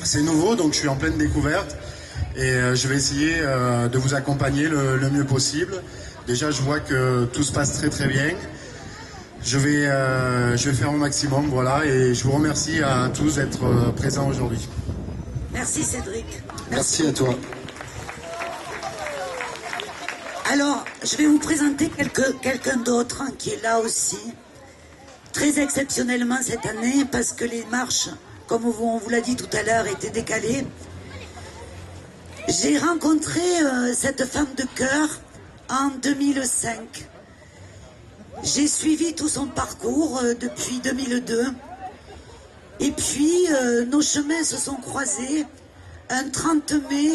C'est nouveau, donc je suis en pleine découverte et je vais essayer de vous accompagner le mieux possible. Déjà, je vois que tout se passe très très bien. Je vais faire au maximum, voilà, et je vous remercie à tous d'être présents aujourd'hui. Merci Cédric. Merci à toi. Alors, je vais vous présenter quelqu'un d'autre qui est là aussi, très exceptionnellement cette année, parce que les marches, comme on vous l'a dit tout à l'heure, étaient décalées. J'ai rencontré cette femme de cœur en 2005. J'ai suivi tout son parcours depuis 2002. Et puis, nos chemins se sont croisés un 30 mai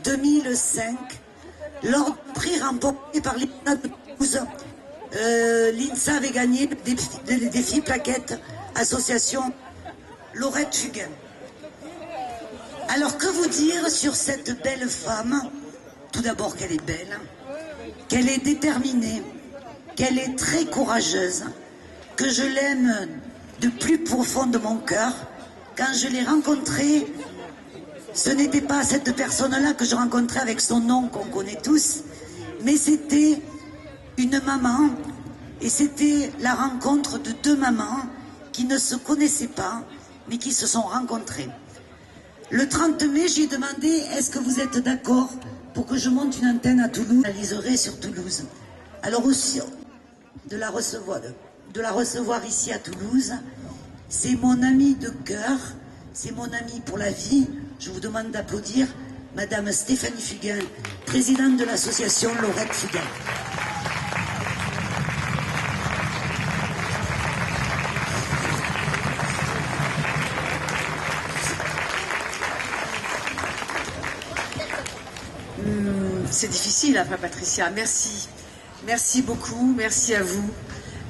2005, lors du prix remporté par l'INSA de Toulouse. L'INSA avait gagné le défi plaquette association Laurette Fugain. Alors, que vous dire sur cette belle femme? Tout d'abord qu'elle est belle, qu'elle est déterminée, qu'elle est très courageuse, que je l'aime de plus profond de mon cœur. Quand je l'ai rencontrée, ce n'était pas cette personne-là que je rencontrais avec son nom qu'on connaît tous, mais c'était une maman, et c'était la rencontre de deux mamans qui ne se connaissaient pas, mais qui se sont rencontrées. Le 30 mai, j'ai demandé, est-ce que vous êtes d'accord pour que je monte une antenne à Toulouse, réaliserai sur Toulouse. Alors aussi, de la recevoir ici à Toulouse, c'est mon amie de cœur, c'est mon amie pour la vie. Je vous demande d'applaudir Madame Stéphanie Fugain, présidente de l'association Laurette Fugain. C'est difficile après Patricia, merci. Merci beaucoup, merci à vous.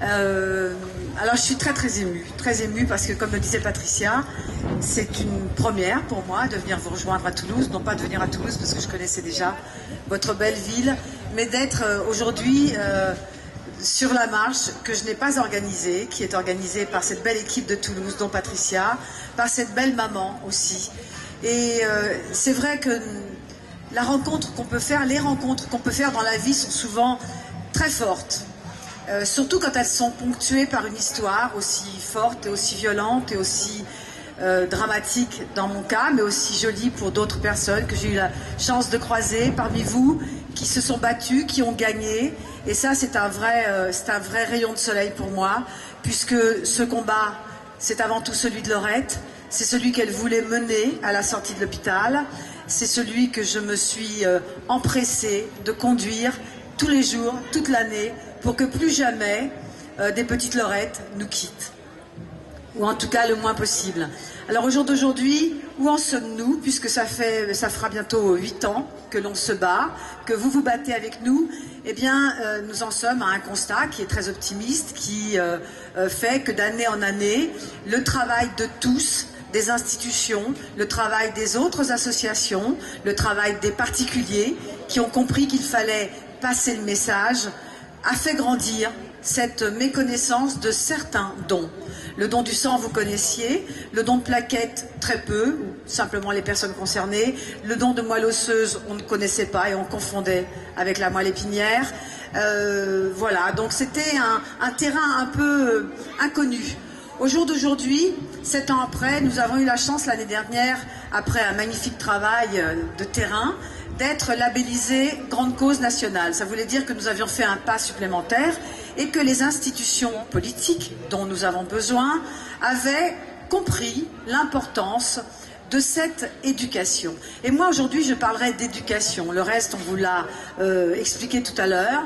Alors je suis très émue parce que comme le disait Patricia, c'est une première pour moi de venir vous rejoindre à Toulouse, non pas de venir à Toulouse parce que je connaissais déjà votre belle ville, mais d'être aujourd'hui sur la marche que je n'ai pas organisée, qui est organisée par cette belle équipe de Toulouse, dont Patricia, par cette belle maman aussi. Et c'est vrai que la rencontre qu'on peut faire, les rencontres qu'on peut faire dans la vie sont souvent très fortes. Surtout quand elles sont ponctuées par une histoire aussi forte et aussi violente et aussi dramatique dans mon cas, mais aussi jolie pour d'autres personnes que j'ai eu la chance de croiser parmi vous, qui se sont battues, qui ont gagné. Et ça, c'est un vrai rayon de soleil pour moi, puisque ce combat, c'est avant tout celui de Laurette, c'est celui qu'elle voulait mener à la sortie de l'hôpital, c'est celui que je me suis empressée de conduire tous les jours, toute l'année, pour que plus jamais des petites Laurettes nous quittent. Ou en tout cas le moins possible. Alors au jour d'aujourd'hui, où en sommes-nous? Puisque ça fera bientôt 8 ans que l'on se bat, que vous vous battez avec nous, eh bien nous en sommes à un constat qui est très optimiste, qui fait que d'année en année, le travail de tous, des institutions, le travail des autres associations, le travail des particuliers qui ont compris qu'il fallait passer le message, a fait grandir cette méconnaissance de certains dons. Le don du sang, vous connaissiez, le don de plaquettes, très peu, ou simplement les personnes concernées, le don de moelle osseuse, on ne connaissait pas et on confondait avec la moelle épinière. Voilà, donc c'était un terrain un peu inconnu. Au jour d'aujourd'hui, 7 ans après, nous avons eu la chance l'année dernière, après un magnifique travail de terrain, d'être labellisés grande cause nationale. Ça voulait dire que nous avions fait un pas supplémentaire et que les institutions politiques dont nous avons besoin avaient compris l'importance de cette éducation. Et moi aujourd'hui je parlerai d'éducation. Le reste on vous l'a expliqué tout à l'heure.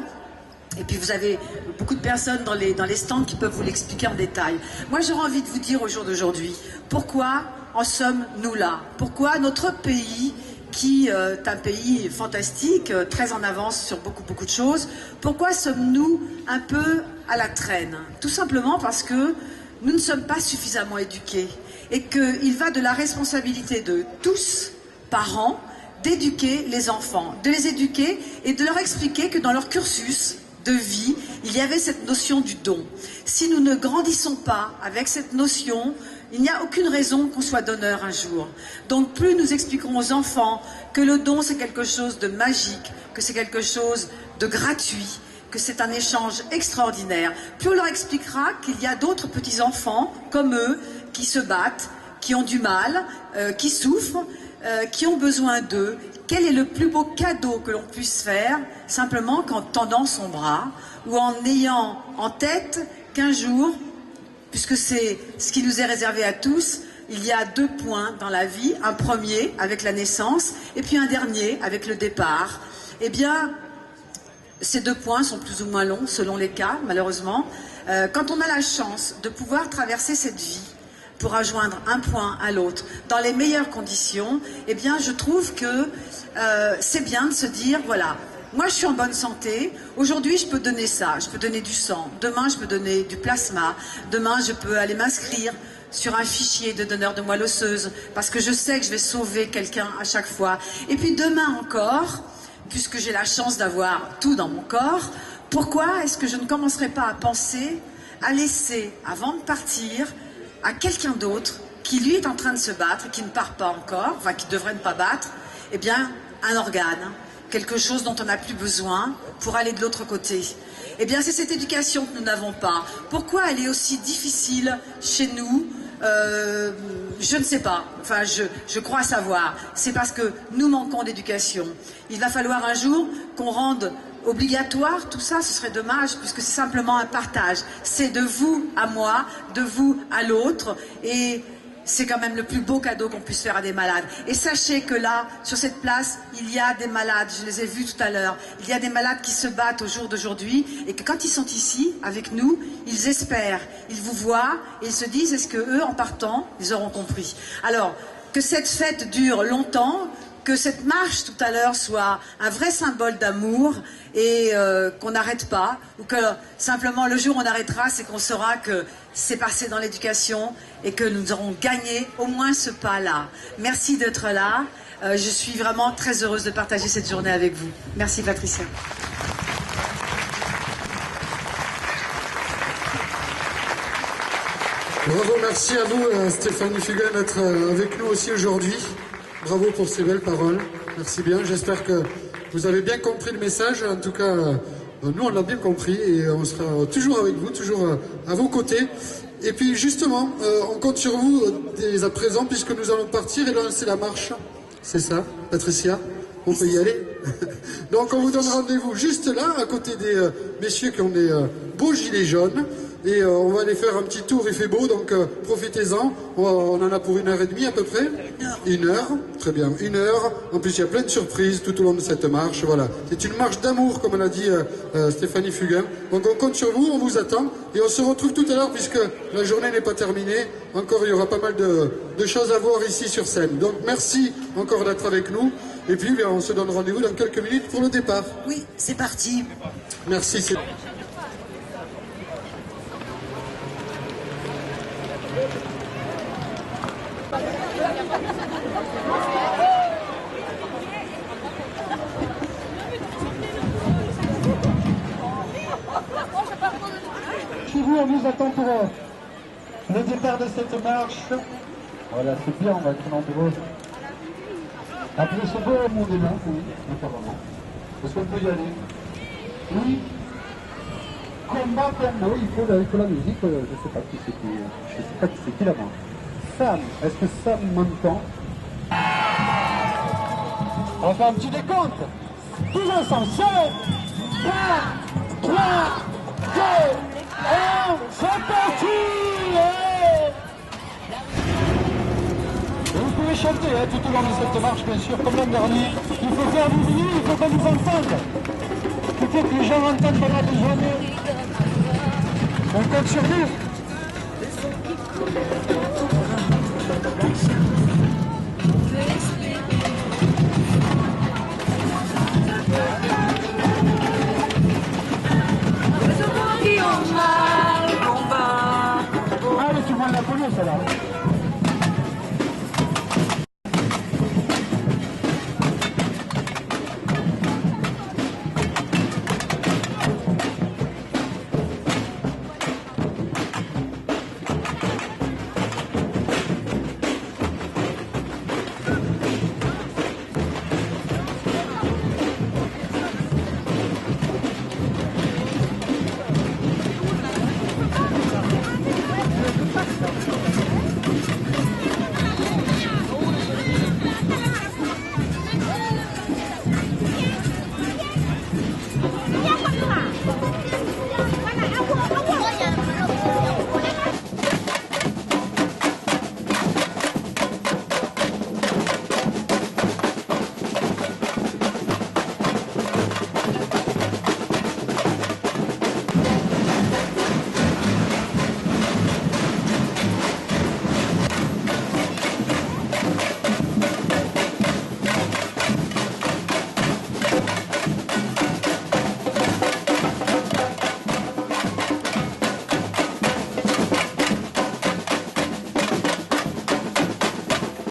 Et puis vous avez beaucoup de personnes dans les stands qui peuvent vous l'expliquer en détail. Moi j'aurais envie de vous dire au jour d'aujourd'hui, pourquoi en sommes-nous là? Pourquoi notre pays, qui est un pays fantastique, très en avance sur beaucoup de choses, pourquoi sommes-nous un peu à la traîne? Tout simplement parce que nous ne sommes pas suffisamment éduqués et qu'il va de la responsabilité de tous, parents, d'éduquer les enfants, de les éduquer et de leur expliquer que dans leur cursus de vie, il y avait cette notion du don. Si nous ne grandissons pas avec cette notion Il n'y a aucune raison qu'on soit donneur un jour. Donc plus nous expliquerons aux enfants que le don c'est quelque chose de magique, que c'est quelque chose de gratuit, que c'est un échange extraordinaire, plus on leur expliquera qu'il y a d'autres petits-enfants comme eux qui se battent, qui ont du mal, qui souffrent, qui ont besoin d'eux. Quel est le plus beau cadeau que l'on puisse faire simplement qu'en tendant son bras ou en ayant en tête qu'un jour, puisque c'est ce qui nous est réservé à tous, il y a 2 points dans la vie, un premier avec la naissance et puis un dernier avec le départ. Eh bien, ces 2 points sont plus ou moins longs selon les cas, malheureusement. Quand on a la chance de pouvoir traverser cette vie pour rejoindre un point à l'autre dans les meilleures conditions, eh bien, je trouve que c'est bien de se dire, voilà, moi je suis en bonne santé, aujourd'hui je peux donner ça, je peux donner du sang, demain je peux donner du plasma, demain je peux aller m'inscrire sur un fichier de donneur de moelle osseuse parce que je sais que je vais sauver quelqu'un à chaque fois. Et puis demain encore, puisque j'ai la chance d'avoir tout dans mon corps, pourquoi est-ce que je ne commencerai pas à penser à laisser, avant de partir, à quelqu'un d'autre qui lui est en train de se battre, qui ne part pas encore, enfin qui ne devrait ne pas battre, eh bien un organe, quelque chose dont on n'a plus besoin pour aller de l'autre côté. Eh bien c'est cette éducation que nous n'avons pas. Pourquoi elle est aussi difficile chez nous? Je ne sais pas, enfin je crois savoir, c'est parce que nous manquons d'éducation. Il va falloir un jour qu'on rende obligatoire tout ça, ce serait dommage puisque c'est simplement un partage. C'est de vous à moi, de vous à l'autre et c'est quand même le plus beau cadeau qu'on puisse faire à des malades. Et sachez que là, sur cette place, il y a des malades, je les ai vus tout à l'heure, il y a des malades qui se battent au jour d'aujourd'hui et que quand ils sont ici, avec nous, ils espèrent, ils vous voient et ils se disent, est-ce que eux, en partant, ils auront compris. Alors, que cette fête dure longtemps, que cette marche tout à l'heure soit un vrai symbole d'amour et qu'on n'arrête pas, ou que simplement le jour où on arrêtera, c'est qu'on saura que c'est passé dans l'éducation et que nous aurons gagné au moins ce pas-là. Merci d'être là. Je suis vraiment très heureuse de partager cette journée avec vous. Merci Patricia. Bravo, merci à vous Stéphanie Fugain d'être avec nous aussi aujourd'hui. Bravo pour ces belles paroles. Merci bien. J'espère que vous avez bien compris le message. En tout cas, nous, on l'a bien compris et on sera toujours avec vous, toujours à vos côtés. Et puis, justement, on compte sur vous dès à présent puisque nous allons partir et lancer la marche. C'est ça, Patricia? On peut y aller. Donc, on vous donne rendez-vous juste là, à côté des messieurs qui ont des beaux gilets jaunes. Et on va aller faire un petit tour, il fait beau, donc profitez-en. On en a pour 1h30 à peu près. 1 heure, très bien, 1 heure. En plus, il y a plein de surprises tout au long de cette marche. Voilà, c'est une marche d'amour, comme l'a dit Stéphanie Fugain. Donc on compte sur vous, on vous attend. Et on se retrouve tout à l'heure, puisque la journée n'est pas terminée. Encore, il y aura pas mal de choses à voir ici sur scène. Donc merci encore d'être avec nous. Et puis, bien, on se donne rendez-vous dans quelques minutes pour le départ. Oui, c'est parti. Merci. Chez vous, on nous attend pour le départ de cette marche. Voilà, c'est bien, on va être nombreux. Après ce beau monde est là, oui, apparemment. Est-ce qu'on peut y aller? Oui. Combat combo, il faut la musique, je ne sais pas qui c'est qui là-bas. Sam, est-ce que Sam m'entend? On va faire un petit décompte. Tous ensemble, 7, 4, 3, 2, 1, c'est parti! Vous pouvez chanter tout au long de cette marche, bien sûr, comme l'an dernier. Il faut faire du bruit, il faut qu'on nous entende. Il faut que les gens entendent pendant des journées. On compte sur nous.